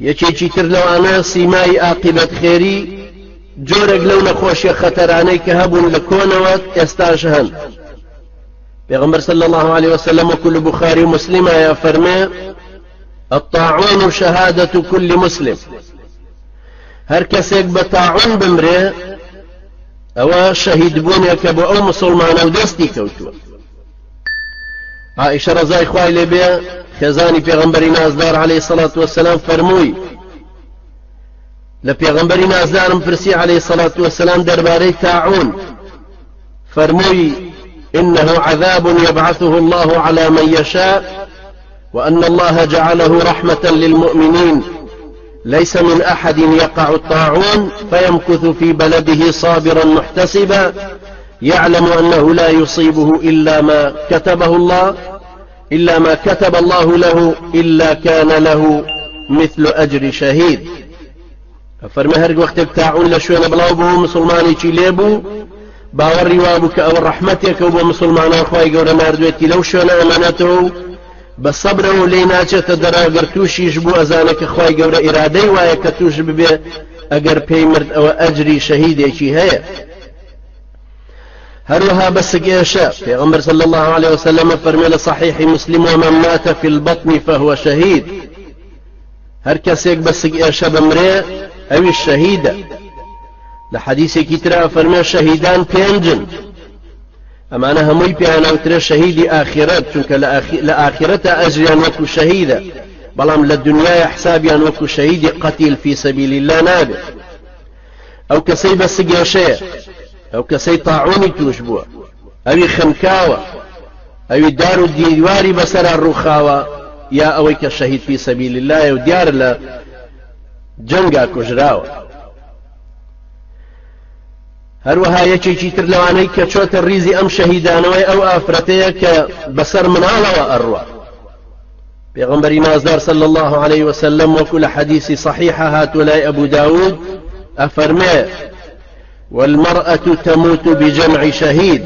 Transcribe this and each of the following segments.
یەکێکی تر لەوانە سیمای عاقبەت خێری جۆرێک لەو نەخۆشیە خەتەرانەی کە هەبوون لە کۆنەوە ئێستاش هەن. پێغەمبەر صلی الله عليه وسلم وكل بخاري ومسلم يا فرمي الطاعون شهادة كل مسلم. هر کەسێک بە تاعون بمرێ ئەوە شەهید بوونێکە بۆ ئەو مسلمانە و دەستی کەوتووە. عائشە ڕەزای خوای لێ بێ خێزانی پێغەمبەری نازدار عليه الصلاة والسلام فەرمووی لە پێغەمبەری نازدارم پرسی عليه الصلاة والسلام دەربارەی تاعون فەرمووی إنه عذاب يبعثه الله على من يشاء وأن الله جعله رحمة للمؤمنين ليس من أحد يقع الطاعون فيمكث في بلده صابرا محتسبا يعلم أنه لا يصيبه إلا ما كتب الله له إلا كان له مثل أجر شهيد. فرمى هرق وقت التاعون لشوين بلاوبه مسلماني چليبو باوەڕی وابوو کە ئەوە ڕەحمەتێکە بۆ مسلمانان خوای گەورە ناردوێتی لەو شوێنە ئەمانەتەوە بە سەبرەوە لێی ناچێتە دەراگەر تووشیش بوو ئەزانە کە خوای گەورە ئیرادەی وایە کە تووش ببێ ئەگەر پێی مرد ئەوە ئەجری شەهیدێکی هەیە. هەروەها بەسک ئێشە پێغەمبەر صلی الله عليه وسلم فەرمێ لە صحیحی مسلم ومن مات في البطن فهو شهيد. هەر کەسێک بەسک ئێشە بمرێ ئەویش شەهیدە. لحديثي كترا فرمي شهيدان بينجن أما أنا هموي بيانا وترى شهيدي آخرات چونك لآخرة أجريان وكو شهيدة بلام للدنيا حسابيان وكو شهيدي قتيل في سبيل الله نابع أو كسي بس قيشي أو كسي طاعوني توشبوا أو خمكاوة أو دارو ديواري بسر الرخاوة يا أويك الشهيد في سبيل الله وديار لجنگا كجراوة. هەروەها یەکێکی تر لەوانەی کە چۆتە ریزی ئەم شەهیدانەوەی ئەو ئافرەتەیە کە بەسەر مناڵەوە ئەڕوا. پێغەمبەری نازدار صلی الله عليه وسلم وەکو لە حەدیثی صحیحە هاتووە لای ئەبوو داود ئەفەرمێ والمرأة تموت بجمع شهيد.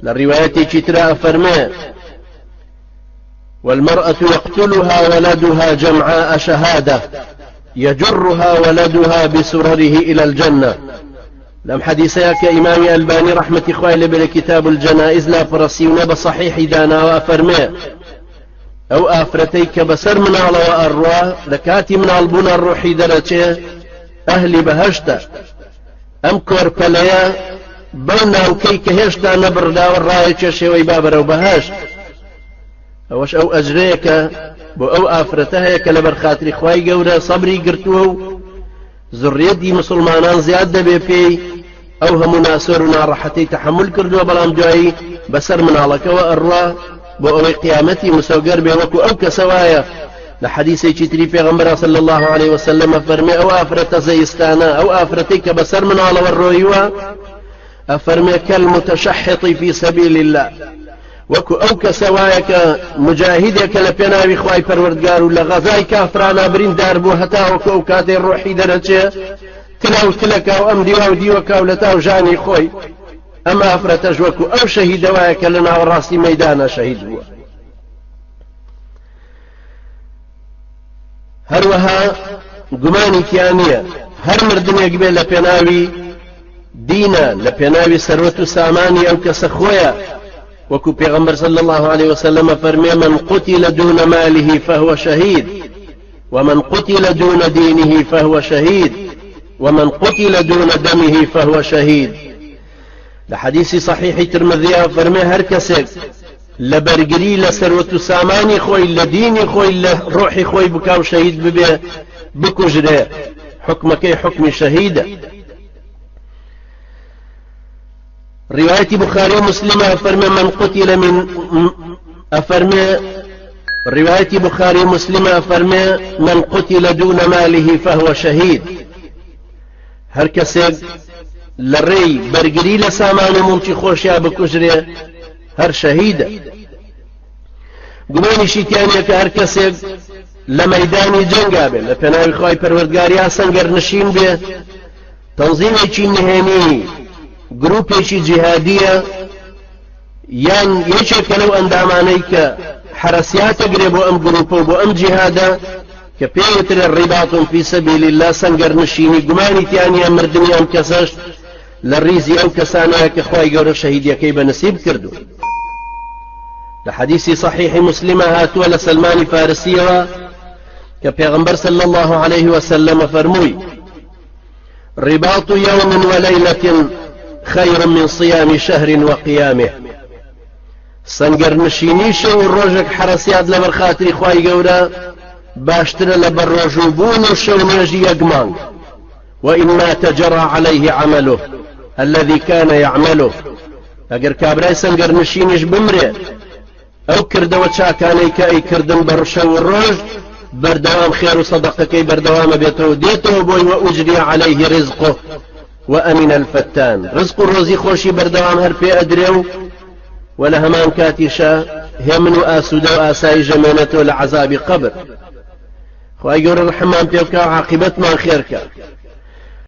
للرواية ترى أفرمي والمرأة يقتلها ولدها جمعاء شهادة يجرها ولدها بسرره إلى الجنة. لم حديثيك إمام الباني رحمة إخوائي لبل كتاب الجنائز لا فرسيون بصحيح دانا وأفرمي أو آفرتيك بسر من على وأروا لكاتي من البنا الروحي درجة أهل بهشتا أم كوربليا بونا وكيك هشتا نبردا والراية شوي بابر وبهشت أوش أو أجريك بو أو آفرتهيك لبرخاتري خواي قورا صبري قرتوه زريدي مسلمانان زيادة بيبي أو هم ناسورنا راحتي تحمل كردوا بلام جاي بسر من على كوا الروا بو أو قيامتي مسوقر بيوكو أو كسوايا لحديثي تري في غمبر صلى الله عليه وسلم فرمي أو آفرت زيستانا أو آفرتيك بسر من على والرويوا أفرمي كالمتشحط في سبيل الله وكو أو كسوايك مجاهدك لبناوي خواي پروردگار لغزاي كافرانا برين داربو هتا وكو أو كاتي الروحي درجة تلاو تلكا وأم ديواو ديوكا ولتاو جاني خوي أما أفرتج وكو أو شهيد وايك لنا والراسي ميدانا شهيد هو هروها قماني كيانية هر مردن يقبل لبناوي دينا لبناوي سروة ساماني أو كسخويا وكو پیغمبر صلى الله عليه وسلم فرمي من قتل دون ماله فهو شهيد ومن قتل دون دينه فهو شهيد ومن قتل دون دمه فهو شهيد. لحديث صحيح ترمذي فرمي هر كسك لبرگري لسروة ساماني خوي لديني خوي لروحي خوي بكاو شهيد ببي بكجري حكمك حكم شهيد. رواية بخاري ومسلم أفرمي من قتل من أفرمي رواية بخاري ومسلم أفرمي من قتل دون ماله فهو شهيد. هر كسب للري برقري لسامان ممتي خوشيا بكجري هر شهيد. قماني شيتانيا كهر كسب لميداني جنگابه لپناوي خواهي پروردگاريا سنگر نشين به تنظيمي چين نهيني گروپێکی جیهادیە یان یەکێکە لەو ئەندامانەی کە حرەسیاتە گرێ بۆ ئەم گروپە و بۆ ئەم جیهادە کە پێوترێ ڕیباتون فی سەبیل الله سەنگەر نشینی گومانی تیانە مردنی ئەم کەسەش لە ڕیزی ئەو کەسانەیە کە خوای گەورە شەهیدیەکەی بەنسیب کردو. لە حەدیثی صحیحی مسلمە هاتووە لە سلمانی فارسیەوە کە پێغەمبەر صلی الله عليه وسلم فەرمووی: رباط يوم وليلة خير من صيام شهر وقيامه. سنگر نشینی شو ڕۆژێک حرەسیات لەبەر خاتری خوای گەورە باشترە لەبەر ڕۆژوبوون و شەو نوێژی یەک مانگ. وإن مات جرى عليه عمله الذي كان يعمله. ئەگەر کابرای سەنگەر نشینیش بمرێ ئەو کردەوە چاکانەی کە ئەی کردن بەڕ شەو و ڕۆژ بەردەوام خێر و سەدەقەکەی بەردەوامە بێتەوە دێتەوە بۆی وأجري عليه رزقه وأمن الفتان. رزق و ڕۆزی خۆشی بەردەوام هەر پێ ئەدرێ و لە هەمان کاتیشە هێمن و ئاسوودە و ئاسایی ژەمێنێتەوە لە عەزابی قەبر. خوای گەورە ڕەحمان پێ بکە و عاقبەتمان خێرکە.